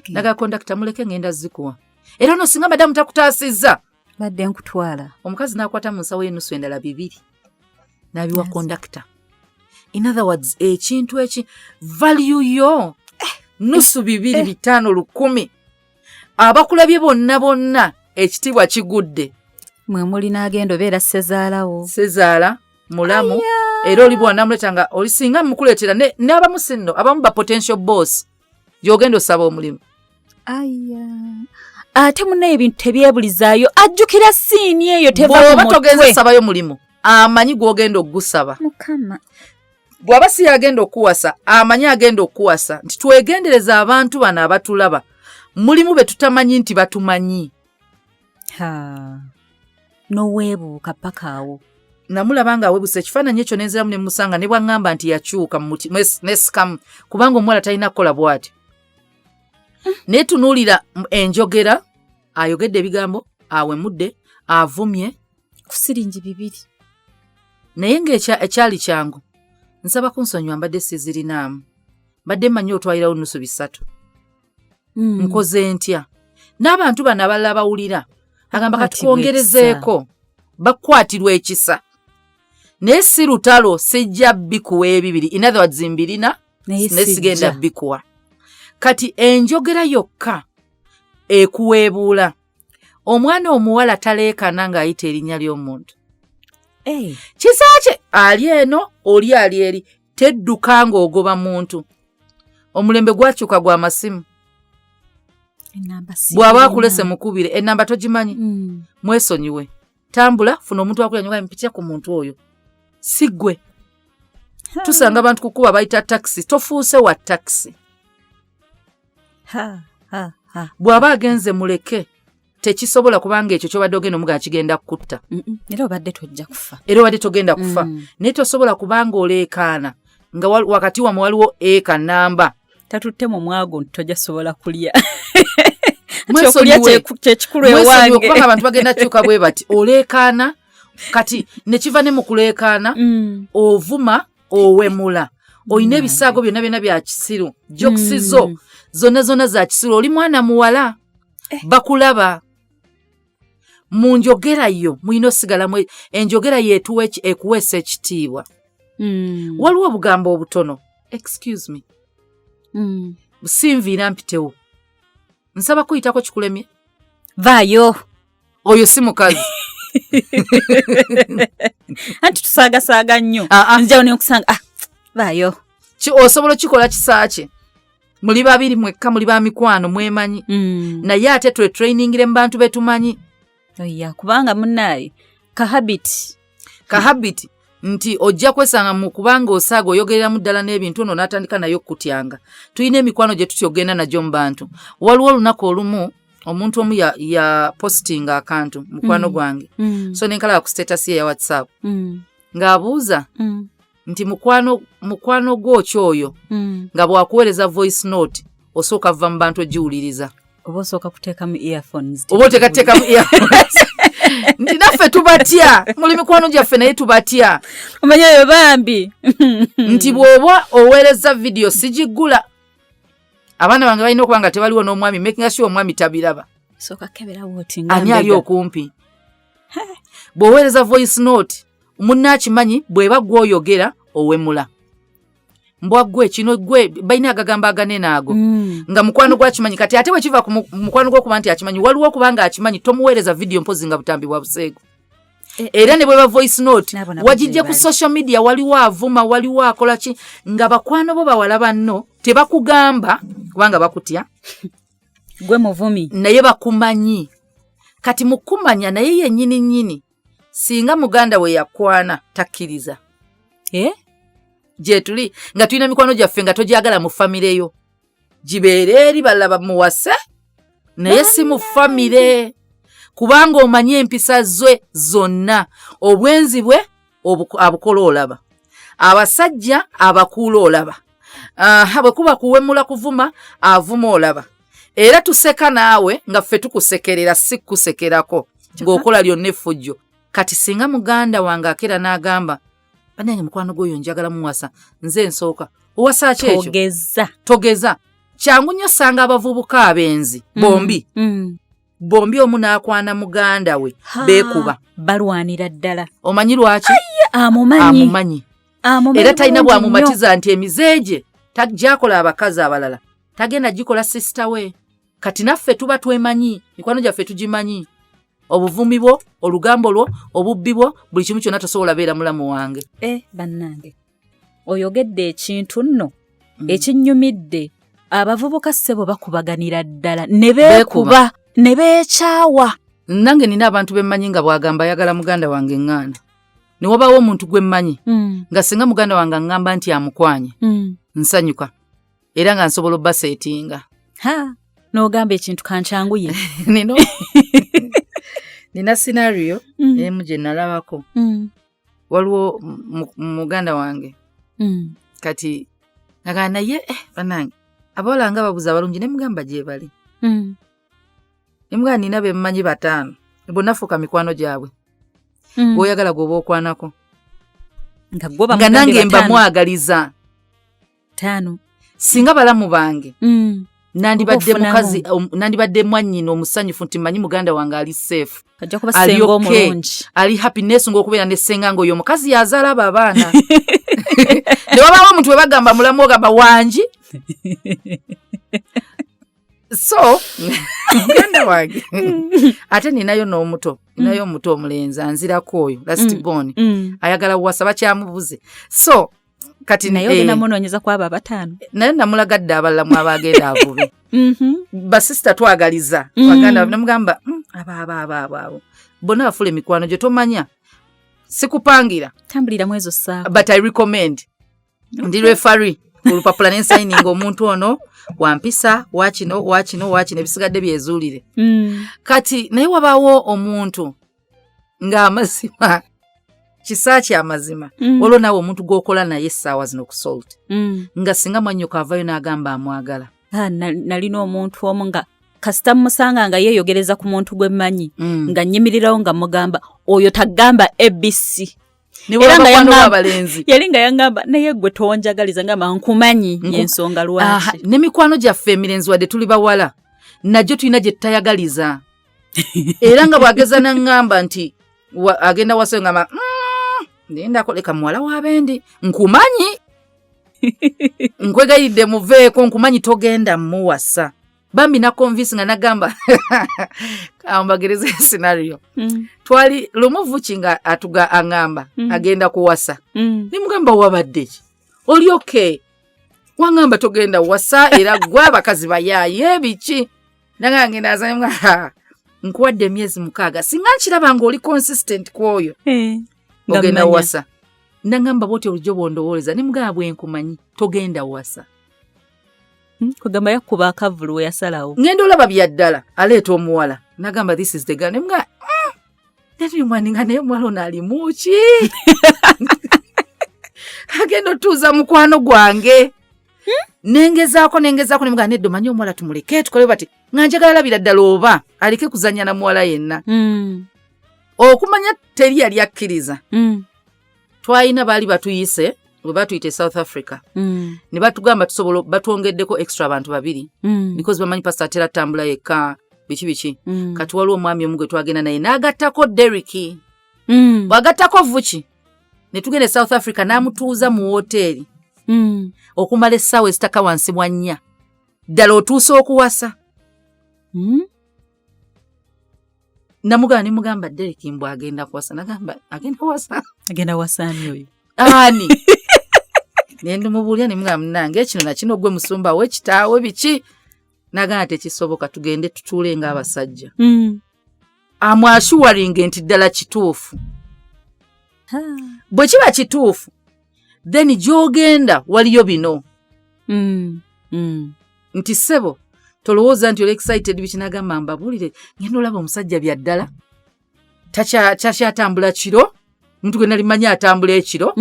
Naga kondakita muleke ngenda zikuwa. Era no singa madamu takutaasizza. Badde nkutwala. Omukazi n'akwata mu nsawo y'ennusu endala 2. N'abiwa kondakita. In other words, ekintu value yo nusu 2 5 10. Abakulabye bonna ekitiibwa kigudde. Mwe muli n'agenda obeera Sezaalawo. Sezaala mulamu era oli bw'anamuleta nga oli singa mukuleetera n'abamu sinno abamu ba potential boss gy'ogenda osaba omulimu. Ate munnaye ebintu tebyebulizaayo ajjukira siini eyo teva mu mutwe. Bw'oba togenza sabayo mulimu amanyi gw'ogenda okugusaba. Mukama. Bw'aba si agenda okuwasa amanyi agenda okuwasa nti twegendereza abantu bano abatulaba mulimu be tutamanyi nti batumanyi. Noweebuuka paka awo. Namulaba nga aweebuse ekifaananyi ekyo nenziramu ne musanga ne bwaŋŋamba nti yakyuka nesikamu kubanga omuwala talina kukola bw'ati. Naye tunuulira enjogera ayogedde ebigambo awemudde avumye ku siringi 2. naye ng'ekyali kyangu nsaba kunsonyiwa mbadde sizirinaamu mbadde mmanyi otwalirawo nusu 3. Nkoze ntya n'abantu bano abalala bawulira agamba katukwongerezeeko bakwatirwa ekisa naye si lutalo sijja bikuwa 2 in other words 2 nesigenda bikuwa kati enjogera yokka ekuweebuula omwana omuwala taleekana ng'ayita erinnya ly'omuntu. Kisaakye ali eno oli ali eri tedduka ng'ogoba muntu. Omulembe gwakyuka gwa masimu. Bw'aba akulese mukubire ennamba togimanyi. Mwesonyiwe. Tambula funa omuntu akulya mpitya ku muntu oyo. Siggwe. Tusanga abantu kukuba bayita taxi tofuuse wa taxi. Bw'aba agenze muleke tekisobola kubanga ekyo kyobadde ogenda omuga kigenda kukutta. Era obadde tojja kufa. Era obadde togenda kufa. Naye tosobola kubanga oleekaana nga wakati wa waliwo eka namba. Tatutte mu mwago tojja sobola kulya. Mwesonyiwe kyekikulu ewange. Kubanga abantu bagenda kyuka bwe bati oleekaana kati ne kiva ne mu kuleekaana ovuma owemula. Oyina ebisaago byonna bya kisiru. Jokisizo zonna za kisiru. Oli mwana muwala. Bakulaba. Mu njogera yo muyina osigalamu enjogera yeetuwa ekuweesa ekitiibwa. Waliwo obugambo obutono. Excuse me. Sinviira mpitewo. Nsaba kuyitako kikulemye. Vaayo. Oyo si mukazi. Anti tusaagasaaga nnyo. Njawo ne nkusanga vaayo. Osobola kikola kisaakye. Muli babiri mwekka muli ba mikwano mwemanyi. Naye ate trainingire mu bantu betumanyi. Oya kubanga munnaye kahabiti nti ojja kwesanga mu kubanga osaaga oyogerera mu ddala n'ebintu ono n'atandika nayo okutyanga. Tuyina emikwano gye tutyogenda nagyo mu bantu. Waliwo olunaku olumu omuntu omu ya postinga akantu mukwano gwange. So nenkalaba ku status ye ya WhatsApp. Ng'abuuza nti mukwano gwo kyoyo nga bwakuweereza voice note osooka va mu bantu ogiwuliriza. Oba osooka kuteekamu earphones. Oba otekateekamu earphones. Nti naffe tubatya. Muli mikwano gyaffe naye tubatya. Omanya eyo bambi. Nti bw'oba oweereza video sigigula. Abaana bange balina okuba nga tebaliwo n'omwami making sure omwami tabiraba. Sooka kebera wootinga. Ani ali okumpi. Bw'oweereza voice note munnakimanyi bw'eba gw'oyogera owemula. Mbwa gwe kino gwe balina agagamba aganene ago. Nga mukwano gwakimanyi kati ate bwe kiva ku mukwano gwo kuba nti akimanyi waliwo okubanga akimanyi tomuweereza video mpozi nga butambi bwa buseego. Era ne bweba voice note wagijje ku social media waliwo avuma waliwo akola ki nga bakwano bo bawala banno tebakugamba kubanga bakutya. Gwe muvumi. Naye bakumanyi. Kati mukumanya naye yennyini nnyini singa muganda we yakwana takkiriza. Gye tuli nga tulina mikwano gyaffe nga togyagala mu famire yo. gibeere eri balaba muwase naye si mu famire kubanga omanyi empisa zwe zonna obwenzi bwe abukola olaba abasajja abakuula olaba bwe kuba kuwemula kuvuma avuma olaba era tuseka naawe nga ffe tukusekerera si kusekerako ng'okola lyonna effujjo kati singa muganda wange akera n'agamba banange mukwano gwoyo njagala muwasa nze nsooka owasa ki ekyo togeza kyangu nnyo sanga abavubuka abenzi bombi omu n'akwana muganda we beekuba balwanira ddala omanyi lwaki amumanyi era talina bwamumatiza nti emize gye gyakola abakazi abalala tagenda gikola sisita we kati naffe tuba twemanyi mikwano gyaffe tugimanyi obuvumi bwo olugambo lwo obubbi bwo buli kimu kyonna tosobola beera mulamu wange bannange oyogedde ekintu nno ekinnyumidde abavubuka ssebo bakubaganira ddala ne beekuba ne beekyawa nange nina abantu bemmanyi nga bwagamba ayagala muganda wange eŋŋaana ne wabaawo omuntu gwe mmanyi nga singa muganda wange aŋŋamba nti amukwanye nsanyuka era nga nsobola obbaseetinga n'ogamba ekintu kankyanguye nina scenario emu gye nalabako waliwo muganda wange kati nagaa naye banange abawala nga babuza abalungi ne mugamba gye bali ne mugamba nina bemmanyi 5 bonna fuuka mikwano gyabwe gwoyagala gwoba okwanako nga nange mba mwagaliza 5 singa balamu bange nandibadde mukazi nandibadde mwannyina omusanyufu nti manyi muganda wange ali safe ali okay ali happiness ng'okubeera ne ssenga ng'oyo omukazi yazaala abo abaana ne wabaawo omuntu we bagamba mulamu ogamba wangi so muganda wange ate ninayo n'omuto ninayo omuto omulenzi anzirako oyo last born ayagala wasa bakyamubuze so kati naye ogenda munoonyeza kwabo 5 naye namulagadde abalalamu abagenda avube basisita twagaliza baganda namugamba abo bonna bafula emikwano gye tomanya sikupangira tambulira mwezo saawa but I recommend ndi referee olupapula n'ensayininga omuntu ono wampisa wakino ebisigadde byezuulire kati naye wabaawo omuntu ng'amazima kisa kyamazima olwo naawe omuntu gw'okola naye essaawa zino ku salt nga singa mwannyoko avayo n'agamba amwagala nalina omuntu omu nga kasita musanga nga yeeyogereza ku muntu gwe mmanyi nga nnyimirirawo nga mugamba oyo tagamba ABC yali nga yangamba naye gwe tonjagaliza ngamba nkumanyi yensonga lwaki n'emikwano gyaffe emirenzi wadde tuli bawala najjo tulina gye tutayagaliza era nga bwageza naŋŋamba nti agenda wasayo ngamba ndendako leka muwala w'abendi nkumanyi nkwegayidde muveeko nkumanyi togenda muwasa bambi na convince nga nagamba ambagereza scenario twali lumuvuki nga atuga angamba agenda kuwasa nimugamba wabadde ki oli okay wangamba togenda wasa era gwe abakazi bayaye biki nanga ngenda azanya nkuwadde emyezi 6 singa nkiraba nga oli consistent kwoyo ogenda wasa nangamba bwoti olujo bwondowooleza nimugamba bwenkumanyi togenda wasa kugamba yakuba akavulu we yasalawo ngenda olaba byaddala aleeta omuwala nagamba this is the girl nemugamba netumwaninga naye omuwala ono ali muki agenda otuuza mukwano gwange nengezaako nemugamba nedda omanyi omuwala tumuleke tukole bati nga njagala labira ddala oba aleke kuzannya na muwala yenna okumanya teri yali akkiriza twalina baali batuyise bwe batuyite South Africa ne batugamba tusobola batwongeddeko extra abantu 2 because bamanyi pastor atera Tambula yekka biki kati waliwo omwami omu gwe twagenda naye n'agattako Derrick bw'agattako Vuki ne tugenda South Africa n'amutuuza mu woteeri okumala essaawa ezitaka wansi mwa 4 ddala otuuse okuwasa namugamba nimugamba Derrick mbw agenda kuwasa nagamba agenda wasaani oyo ani nendumubuulya nimugamba nange ekino nakino gwe musumba we kitaawe biki nagamba tekisoboka tugende tutuule ng'abasajja amwashuwaringe nti ddala kituufu bwe kiba kituufu then gy'ogenda waliyo bino nti ssebo tolowooza nti oli excited bikinagamba mbabulire ngenda olaba omusajja byaddala takyatambula kiro muntu gwe nali manyi atambula ekiro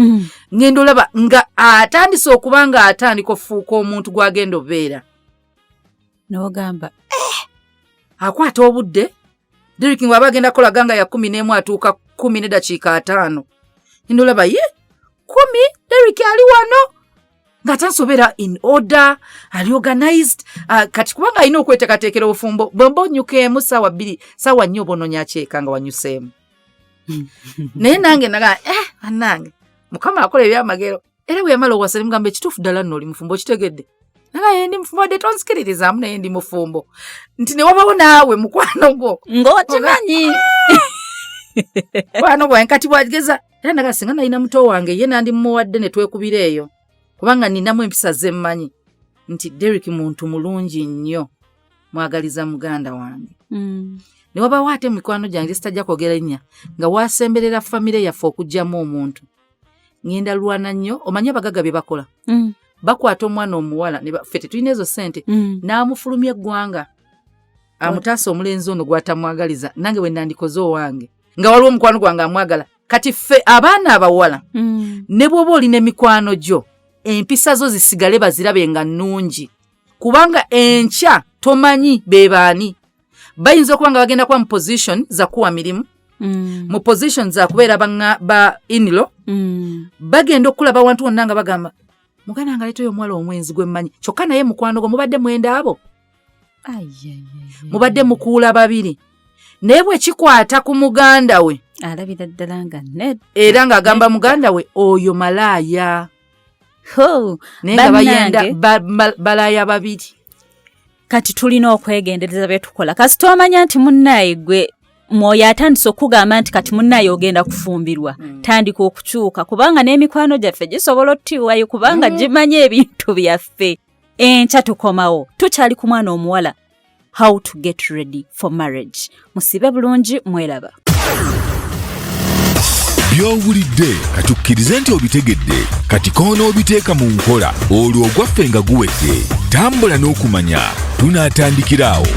ngenda olaba nga atandise okuba nga atandika ofuuka omuntu gwagenda obeera n'ogamba akwata obudde Derek ng'aba agenda kolaga nga ya 11 atuuka 10:05 ngenda olaba ye 10 Derek ali wano ng'atansobera in order ali organized kati kubanga alina okweteekateekera obufumbo bombo onyukeemu ssaawa 2 ssaawa 4 bononya akyeka nga wanyuseemu naye nange naga annange mukama akola ebyamagero era bwe yamala owasa nimugamba ekituufu ddala nno oli mufumbo okitegedde naga ye ndi mufumbo de tonsikiririzaamu naye ndi mufumbo nti ne wabawo naawe mukwano gwo ng'okimanyi mukwano gwange kati bwageza era naga singa nalina muto wange ye nandi mumuwadde ne twekubira eyo kubanga ninamu empisa ze mmanyi nti Derek muntu mulungi nnyo mwagaliza muganda wange ne wabawo ate mikwano gyange sitajja kwogera nnya nga wasemberera famire yaffe okugyamu omuntu ngenda lwana nnyo omanyi abagaga bye bakola bakwata omwana omuwala ffe tetulina ezo ssente n'amufulumya eggwanga amutaasa omulenzi ono gwatamwagaliza nange bwe nandikoze owange nga waliwo omukwano gwange amwagala kati ffe abaana abawala ne bw'oba olina emikwano gyo empisa zo zisigale bazirabe nga nnungi kubanga enkya tomanyi bebaani bayinza okuba nga bagenda kuba mu position za kuwa mirimu mu position za kubeera ba inilo bagenda okulaba abantu wonna nga bagamba muganda nga leetoyo omuwala omwenzi gwe mmanyi kyokka naye mukwano gwo mubadde mwenda abo mubadde mukuula babiri naye bwe kikwata ku muganda we alabira ddala nga nedda era ng'agamba muganda we oyo malaaya naye nga bayenda balaaya babiri kati tulina okwegendereza bye tukola kasita omanya nti munnaye gwe mwoyo atandise okugamba nti kati munnaye ogenda kufumbirwa tandika okukyuka kubanga n'emikwano gyaffe gisobola ottiwayo kubanga gimanye ebintu byaffe enkya tukomawo tukyali ku mwana omuwala how to get ready for marriage musibe bulungi mweraba byowulidde katukkirize nti obitegedde kati koon'obiteeka mu nkola olwo ogwaffe nga guwedde tambula n'okumanya tunaatandikiraawo